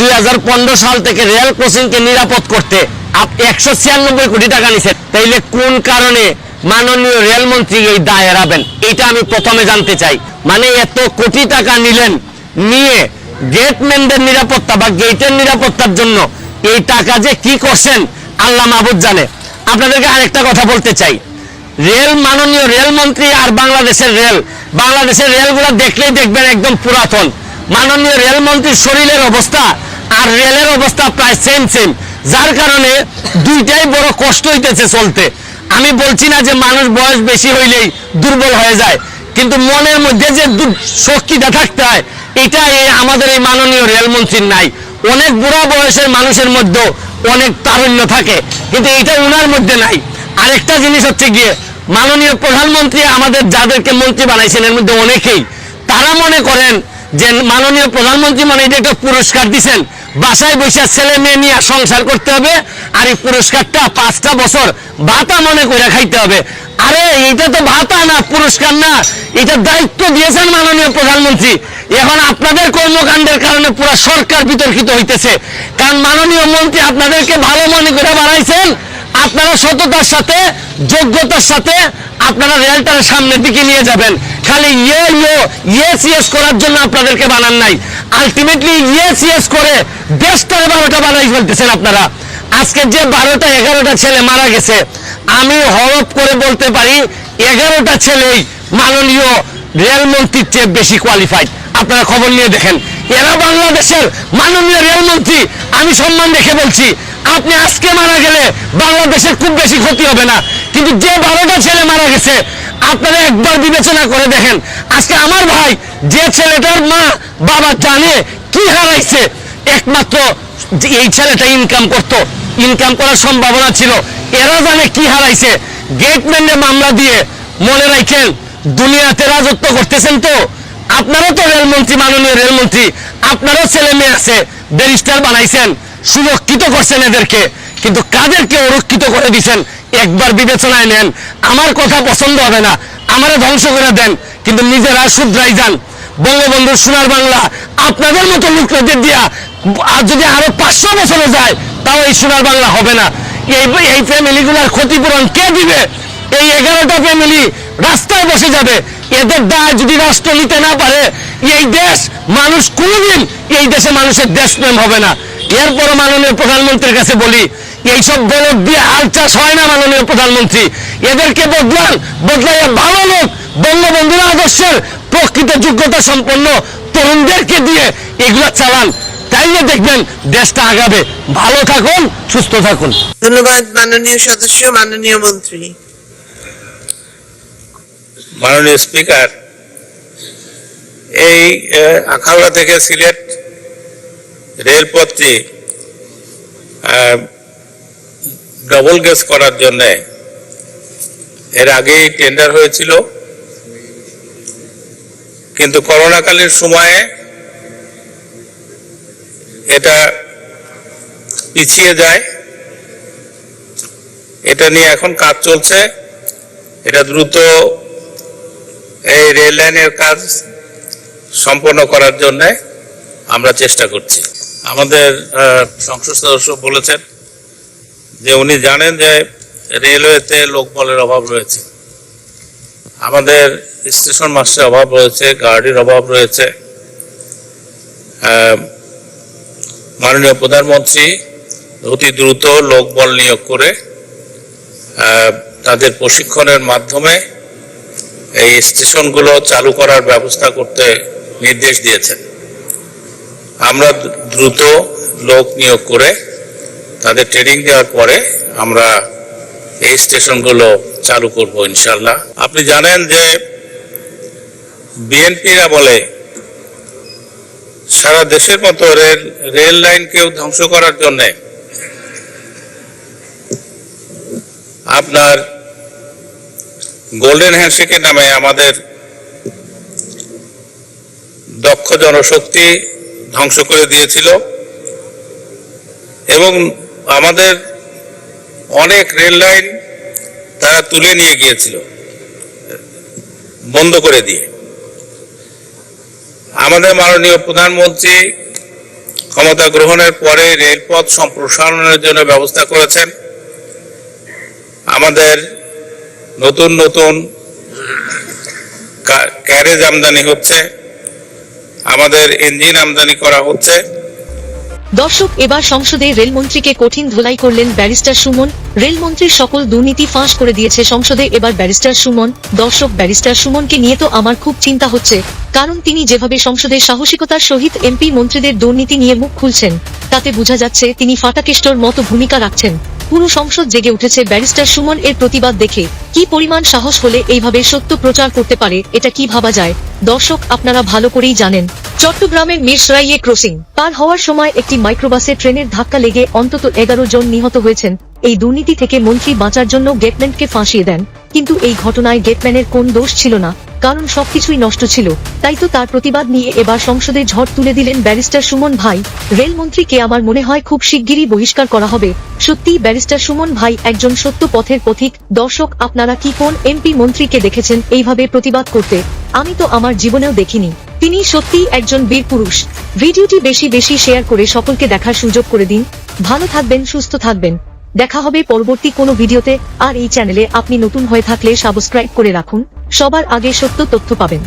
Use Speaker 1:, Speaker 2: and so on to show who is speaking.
Speaker 1: 2015 সাল থেকে রেল ক্রসিংকে নিরাপদ করতে 196 কোটি টাকা নিছেন। তাইলে কোন কারণে মাননীয় রেলমন্ত্রী এই দায় এড়াবেন? এটা আমি প্রথমে জানতে চাই। মানে এত কোটি টাকা নিলেন, নিয়ে গেটম্যানদের নিরাপত্তা বা গেটের নিরাপত্তার জন্য এই টাকা যে কি করছেন আল্লাহ মাহবুব জানে। আপনাদেরকে আরেকটা কথা বলতে চাই, মাননীয় রেলমন্ত্রী আর বাংলাদেশের রেলগুলো দেখলেই দেখবেন একদম পুরাতন। মাননীয় রেলমন্ত্রীর শরীরের অবস্থা আর রেলের অবস্থা প্রায় সেম, যার কারণে দুইটাই বড় কষ্ট হইতেছে চলতে। আমি বলছি না যে মানুষ বয়স বেশি হইলেই দুর্বল হয়ে যায়, কিন্তু মনের মধ্যে যে শক্তিটা থাকতে হয় এটা আমাদের এই মাননীয় রেলমন্ত্রীর নাই। অনেক বুড়া বয়সের মানুষের মধ্যেও অনেক তারুণ্য থাকে, কিন্তু এটা ওনার মধ্যে নাই। আরেকটা জিনিস হচ্ছে গিয়ে, মাননীয় প্রধানমন্ত্রী আমাদের যাদেরকে মন্ত্রী বানাইছেন এর মধ্যে অনেকেই তারা মনে করেন যে মাননীয় প্রধানমন্ত্রী মানে এটা একটা পুরস্কার দিচ্ছেন, বাসায় বসে ছেলে মেয়ে নিয়ে সংসার করতে হবে, আর এই পুরস্কারটা 5টা বছর ভাতা মনে করে খাইতে হবে। আরে এটা তো ভাতা না, পুরস্কার না, এটা দায়িত্ব দিয়েছেন মাননীয় প্রধানমন্ত্রী। এখন আপনাদের কর্মকাণ্ডের কারণে পুরো সরকার বিতর্কিত হইতেছে, কারণ মাননীয় মন্ত্রী আপনাদেরকে ভালো মনে করে বানাইছেন। আপনারা সততার সাথে, যোগ্যতার সাথে আপনারা রেলটার সামনের দিকে নিয়ে যাবেন। খালি ইয়েস করার জন্য আপনাদেরকে বানান নাই, আলটিমেটলি ইয়েস করে দেশটার 12টা বানাই ফেলতেছেন আপনারা। আজকে যে 12টা 11টা ছেলে মারা গেছে, আমি হরফ করে বলতে পারি 11টা ছেলেই মাননীয় রেলমন্ত্রীর চেয়ে বেশি কোয়ালিফাইড। আপনারা খবর নিয়ে দেখেন, এরা বাংলাদেশের মাননীয় রেলমন্ত্রী। আমি সম্মান রেখে বলছি, আপনি আজকে মারা গেলে বাংলাদেশের খুব বেশি ক্ষতি হবে না, কিন্তু যে 12টা ছেলে মারা গেছে আপনারা একবার বিবেচনা করে দেখেন। আজকে আমার ভাই যে ছেলেটার মা বাবা জানে কি হারাইছে, একমাত্র এই ছেলেটা ইনকাম করার সম্ভাবনা ছিল, এরা জানে কি হারাইছে। গেটম্যানের মামলা দিয়ে মনে রাখেন দুনিয়াতে রাজত্ব করতেছেন। তো আপনারও তো রেলমন্ত্রী, মাননীয় রেলমন্ত্রী, আপনারও ছেলে মেয়ে আছে, ব্যারিস্টার বানাইছেন, সুরক্ষিত করছেন এদেরকে, কিন্তু কাদেরকে অরক্ষিত করে দিচ্ছেন একবার বিবেচনায় নেন। আমার কথা পছন্দ হবে না, আমারে ধ্বংস করে দেন, কিন্তু নিজেরা শুধরাই যান। বঙ্গবন্ধুর সোনার বাংলা আপনাদের মতো লোকদের দিয়া যদি আরো 500 বছরে যায় তাও এই সোনার বাংলা হবে না। এই ফ্যামিলিগুলোর ক্ষতিপূরণ কে দিবে? এই 11টা ফ্যামিলি রাস্তায় বসে যাবে। এদের দায় যদি রাষ্ট্র নিতে না পারে, এই দেশ মানুষ কোনদিন এই দেশে মানুষের দেশপ্রেম হবে না। এরপর মাননীয় প্রধানমন্ত্রীর কাছে বলি, এইসব বলদ দিয়ে হাল চাষ হয় না। মাননীয় প্রধানমন্ত্রী এদেরকে বদলাইয়া ভালো লোক, বঙ্গবন্ধুর আদর্শের প্রকৃত যোগ্যতা সম্পন্ন তরুণদেরকে দিয়ে এগুলো চালান, তাইলে দেখবেন দেশটা আগাবে। ভালো থাকুন, সুস্থ থাকুন।
Speaker 2: ধন্যবাদ মাননীয় সদস্য, মাননীয় মন্ত্রী।
Speaker 3: মাননীয় স্পিকার, এই আখাউড়া থেকে সিলেট রেলপথটি ডবল গেজ করার জন্য এর আগেই টেন্ডার হয়েছিল, কিন্তু করোনাকালীন সময়ে এটা পিছিয়ে যায়। এটা নিয়ে এখন কাজ চলছে। এটা দ্রুত এই রেল লাইনের কাজ সম্পন্ন করার জন্য আমরা চেষ্টা করছি। আমাদের সংসদ সদস্য বলেছেন যে উনি জানেন যে রেলওয়েতে লোকবলের অভাব রয়েছে, আমাদের স্টেশন মাস্টারের অভাব রয়েছে, গার্ডের অভাব রয়েছে। মাননীয় প্রধানমন্ত্রী অতি দ্রুত লোকবল নিয়োগ করে তাদের প্রশিক্ষণের মাধ্যমে এই স্টেশনগুলো চালু করার ব্যবস্থা করতে নির্দেশ দিয়েছেন। আমরা দ্রুত লোক নিয়োগ করে তাদের ট্রেনিং দেওয়ার পরে আমরা এই স্টেশনগুলো চালু করব ইনশাল্লাহ। আপনি জানেন যে বিএনপিরা বলে সারা দেশের মতো রেল লাইনকেও ধ্বংস করার জন্য আপনার গোল্ডেন হ্যান্ডশেকের নামে আমাদের দক্ষ জনশক্তি ধ্বংস করে দিয়েছিল এবং আমাদের অনেক রেল লাইন তারা তুলে নিয়ে গিয়েছিল বন্ধ করে দিয়ে। আমাদের মাননীয় প্রধানমন্ত্রী ক্ষমতা গ্রহণের পরে রেলপথ সম্প্রসারণের জন্য ব্যবস্থা করেছেন। আমাদের নতুন নতুন ক্যারেজ আমদানি হচ্ছে, আমাদের ইঞ্জিন আমদানি করা হচ্ছে।
Speaker 4: দর্শক, এবার সংসদে রেলমন্ত্রীকে কঠিন ধোলাই করলেন ব্যারিস্টার সুমন। রেলমন্ত্রীর সকল দুর্নীতি ফাঁস করে দিয়েছে সংসদে এবার ব্যারিস্টার সুমন। দর্শক, ব্যারিস্টার সুমনকে নিয়ে তো আমার খুব চিন্তা হচ্ছে, কারণ তিনি যেভাবে সংসদে সাহসিকতার সহিত এমপি মন্ত্রীদের দুর্নীতি নিয়ে মুখ খুলছেন, তাতে বোঝা যাচ্ছে তিনি ফাটাকেষ্টর মতো ভূমিকা রাখছেন। পুরো সংসদ জেগে উঠেছে ব্যারিস্টার সুমন এর প্রতিবাদ দেখে। কি পরিমাণ সাহস হলে এইভাবে সত্য প্রচার করতে পারে, এটা কি ভাবা যায়? দর্শক, আপনারা ভালো করেই জানেন, চট্টগ্রামের মিরসরাইয়ে ক্রসিং পার হওয়ার সময় একটি মাইক্রোবাসে ট্রেনের ধাক্কা লেগে অন্তত 11 জন নিহত হয়েছেন। এই দুর্নীতি থেকে মন্ত্রী বাঁচার জন্য গেটম্যানকে ফাঁসিয়ে দেন, কিন্তু এই ঘটনায় গেটম্যানের কোন দোষ ছিল না, কারণ সবকিছুই নষ্ট ছিল। তাই তো তার প্রতিবাদ নিয়ে এবার সংসদে ঝড় তুলে দিলেন ব্যারিস্টার সুমন ভাই। রেলমন্ত্রীকে আমার মনে হয় খুব শিগগিরই বহিষ্কার করা হবে। সত্যিই ব্যারিস্টার সুমন ভাই একজন সত্য পথের পথিক। দর্শক, আপনারা কি কোন এমপি মন্ত্রীকে দেখেছেন এইভাবে প্রতিবাদ করতে? আমি তো আমার জীবনেও দেখিনি। তিনি সত্যিই একজন বীর পুরুষ। ভিডিওটি বেশি বেশি শেয়ার করে সকলকে দেখার সুযোগ করে দিন। ভালো থাকবেন, সুস্থ থাকবেন। দেখা হবে পরবর্তী কোনো ভিডিওতে। আর এই চ্যানেলে আপনি নতুন হয়ে থাকলে সাবস্ক্রাইব করে রাখুন, সবার আগে সত্য তথ্য পাবেন।